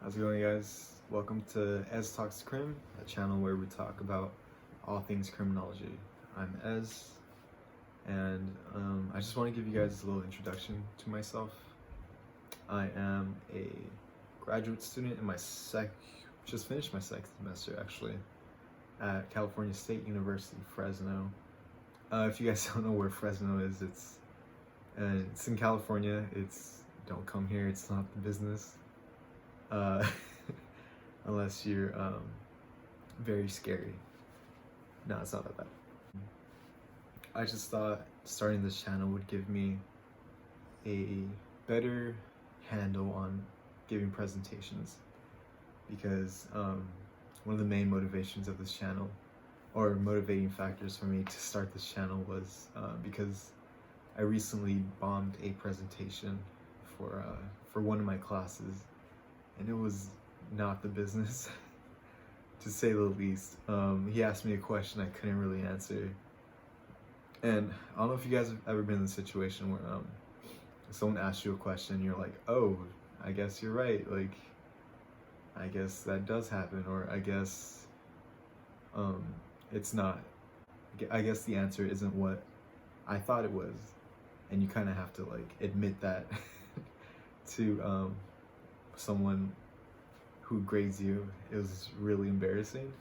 How's it going, guys? Welcome to EsTalksCrim, a channel where we talk about all things criminology. I'm Ez, and I just want to give you guys a little introduction to myself. I am a graduate student in just finished my second semester actually, at California State University, Fresno. If you guys don't know where Fresno is, it's in California. Don't come here, it's not the business. Unless you're very scary. No, it's not that bad. I just thought starting this channel would give me a better handle on giving presentations, because one of the main motivations of this channel, or motivating factors for me to start this channel, was because I recently bombed a presentation for one of my classes, and it was not the business, to say the least. He asked me a question I couldn't really answer, and I don't know if you guys have ever been in a situation where someone asks you a question and you're like, oh, I guess you're right, like, I guess that does happen, or I guess it's not, I guess the answer isn't what I thought it was, and you kind of have to like admit that to someone who grades you. It was really embarrassing.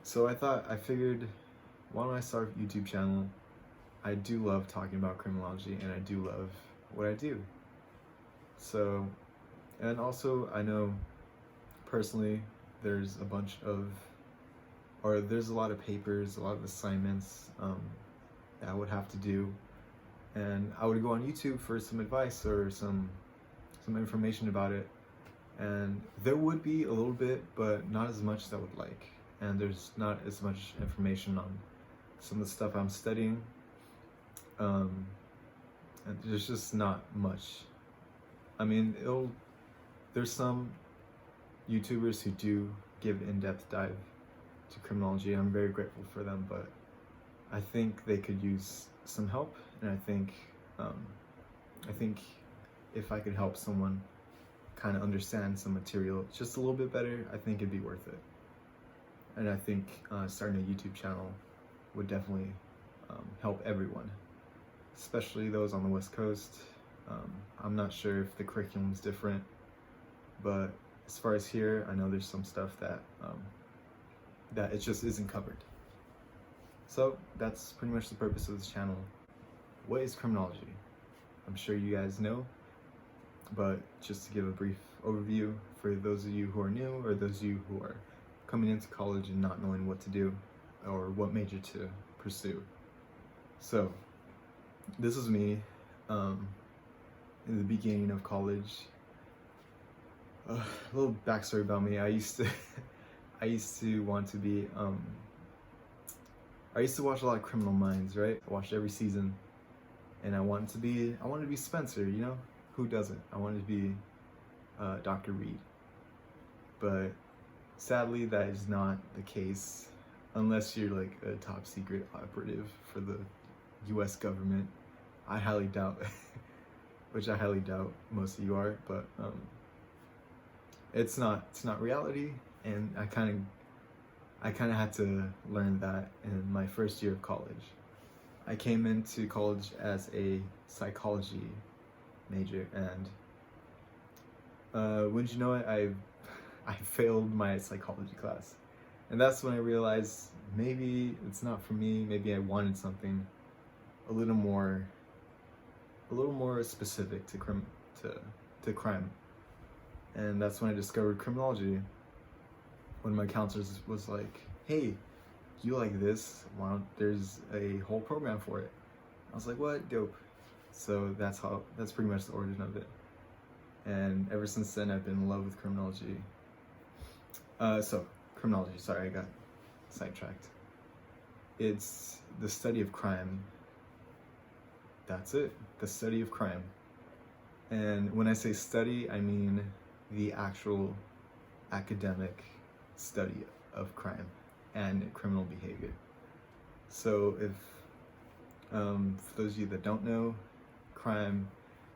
So I figured, why don't I start a YouTube channel? I do love talking about criminology, and I do love what I do. So, and also I know personally there's a lot of papers, a lot of assignments that I would have to do, and I would go on YouTube for some advice or some information about it, and there would be a little bit, but not as much as I would like, and there's not as much information on some of the stuff I'm studying, and there's just not much. I mean, there's some YouTubers who do give in-depth dive to criminology, and I'm very grateful for them, but I think they could use some help, and I think if I could help someone kind of understand some material just a little bit better, I think it'd be worth it. And I think starting a YouTube channel would definitely help everyone, especially those on the West Coast. I'm not sure if the curriculum's different, but as far as here, I know there's some stuff that it just isn't covered. So that's pretty much the purpose of this channel. What is criminology? I'm sure you guys know, but just to give a brief overview for those of you who are new, or those of you who are coming into college and not knowing what to do or what major to pursue. So this was me in the beginning of college. A little backstory about me: I used to want to be I used to watch a lot of Criminal Minds, right? I watched every season, and I wanted to be Spencer, you know? Who doesn't? I wanted to be Dr. Reed. But sadly, that is not the case, unless you're like a top secret operative for the US government. I highly doubt, which I highly doubt most of you are, but it's not reality, and I kind of had to learn that in my first year of college. I came into college as a psychology major, and wouldn't you know it, I failed my psychology class, and that's when I realized maybe it's not for me. Maybe I wanted something a little more specific to crime, and that's when I discovered criminology. One of my counselors was like, hey, you like this? Why don't, there's a whole program for it. I was like, what? Dope. So that's pretty much the origin of it. And ever since then, I've been in love with criminology. So criminology, sorry, I got sidetracked. It's the study of crime. That's it, the study of crime. And when I say study, I mean the actual academic study of crime and criminal behavior. So if for those of you that don't know, crime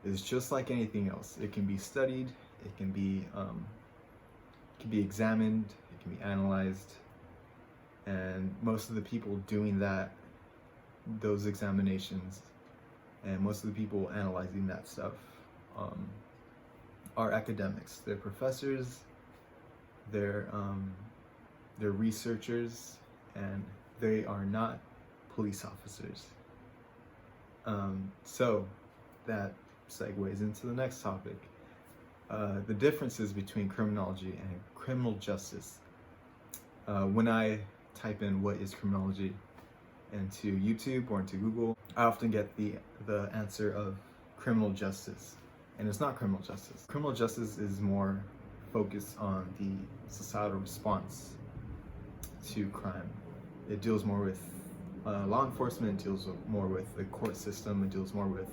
is just like anything else. It can be studied, it can be can be examined, it can be analyzed, and most of the people doing those examinations, and most of the people analyzing that stuff are academics. They're professors, they're researchers, and they are not police officers. So that segues into the next topic. The differences between criminology and criminal justice. When I type in what is criminology into YouTube or into Google, I often get the answer of criminal justice, and it's not criminal justice. Criminal justice is more focused on the societal response to crime. It deals more with law enforcement, it deals more with the court system, it deals more with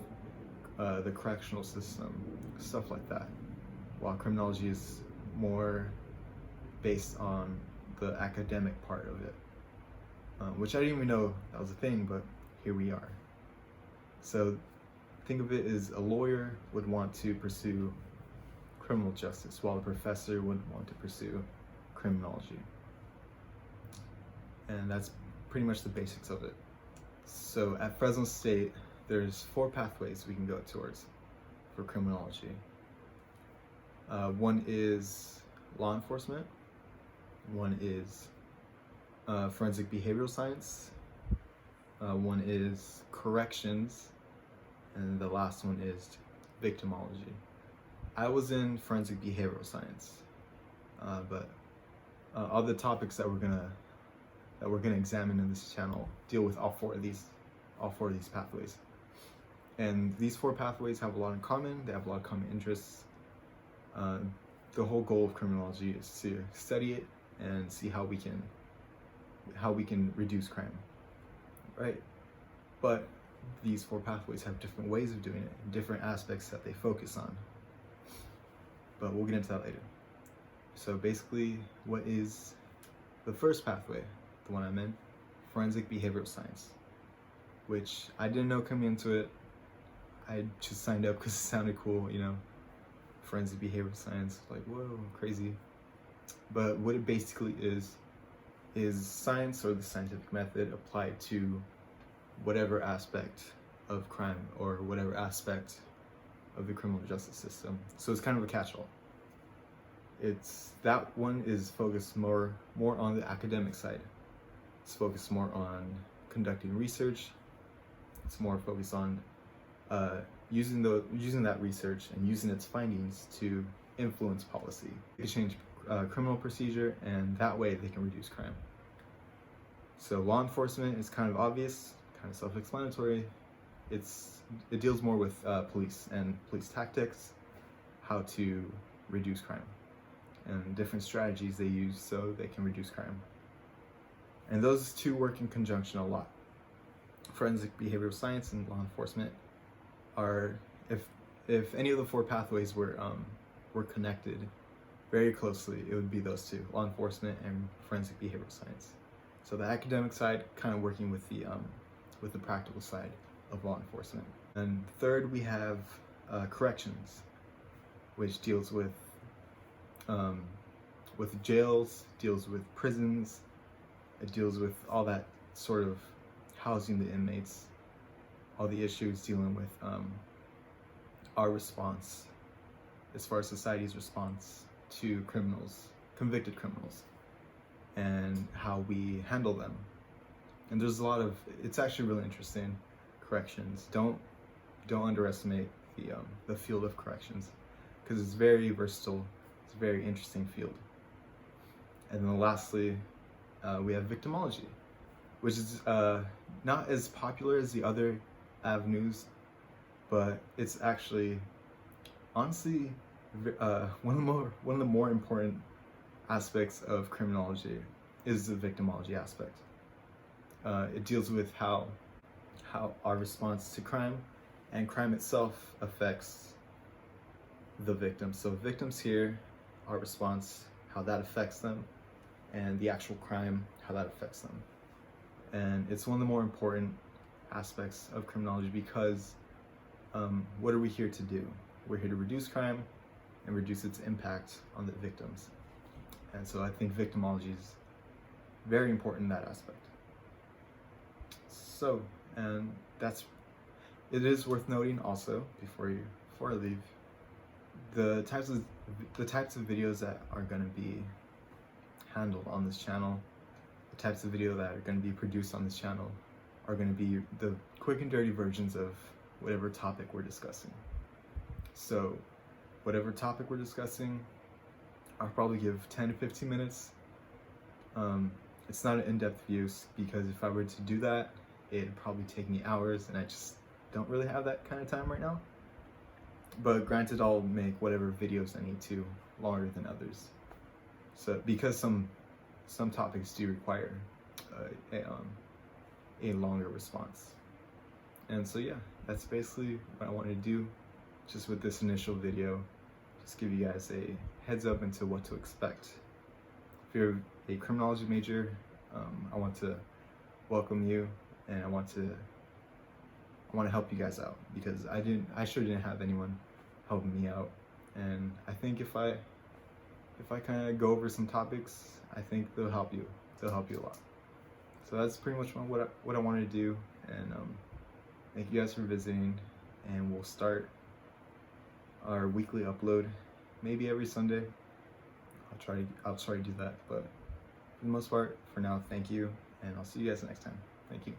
the correctional system, stuff like that. While criminology is more based on the academic part of it, which I didn't even know that was a thing, but here we are. So think of it as a lawyer would want to pursue criminal justice, while a professor would want to pursue criminology. And that's pretty much the basics of it. So at Fresno State, there's 4 pathways we can go towards for criminology. One is law enforcement, one is forensic behavioral science, one is corrections, and the last one is victimology. I was in forensic behavioral science, but all the topics that we're gonna examine in this channel deal with all four of these pathways. And these 4 pathways have a lot in common. They have a lot of common interests. The whole goal of criminology is to study it and see how we can reduce crime, right? But these 4 pathways have different ways of doing it, different aspects that they focus on. But we'll get into that later. So basically, what is the first pathway? The one I'm in, forensic behavioral science, which I didn't know coming into it. I just signed up because it sounded cool, you know, forensic behavioral science, like, whoa, crazy. But what it basically is science, or the scientific method, applied to whatever aspect of crime or whatever aspect of the criminal justice system. So it's kind of a catch-all. That one is focused more on the academic side. It's focused more on conducting research. It's more focused on using that research and using its findings to influence policy. They change criminal procedure, and that way they can reduce crime. So law enforcement is kind of obvious, kind of self-explanatory. It deals more with police and police tactics, how to reduce crime, and different strategies they use so they can reduce crime. And those 2 work in conjunction a lot. Forensic behavioral science and law enforcement are, if any of the 4 pathways were connected very closely, it would be those 2, law enforcement and forensic behavioral science. So the academic side kind of working with the practical side of law enforcement. And third, we have corrections, which deals with jails, deals with prisons. It deals with all that sort of housing the inmates, all the issues dealing with our response, as far as society's response to criminals, convicted criminals, and how we handle them. And there's a lot of, it's actually really interesting, corrections. Don't underestimate the field of corrections, because it's very versatile. It's a very interesting field. And then lastly, we have victimology, which is not as popular as the other avenues, but it's actually, honestly, one of the more important aspects of criminology is the victimology aspect. It deals with how our response to crime and crime itself affects the victim. So victims here, our response, how that affects them, and the actual crime, how that affects them. And it's one of the more important aspects of criminology, because what are we here to do? We're here to reduce crime and reduce its impact on the victims. And so I think victimology is very important in that aspect. So, and it is worth noting also before I leave, the types of videos that are going to be handled on this channel, the types of video that are going to be produced on this channel are going to be the quick and dirty versions of whatever topic we're discussing. So whatever topic we're discussing, I'll probably give 10 to 15 minutes. It's not an in-depth view, because if I were to do that, it'd probably take me hours, and I just don't really have that kind of time right now. But granted, I'll make whatever videos I need to longer than others. So because some topics do require a longer response. And so yeah, that's basically what I wanted to do just with this initial video. Just give you guys a heads up into what to expect. If you're a criminology major, I want to welcome you, and I want to help you guys out, because I sure didn't have anyone helping me out. And I think if I kind of go over some topics, I think they'll help you a lot. So that's pretty much what I wanted to do. And thank you guys for visiting, and we'll start our weekly upload maybe every Sunday. I'll try to do that, but for the most part, for now, thank you, and I'll see you guys next time. Thank you.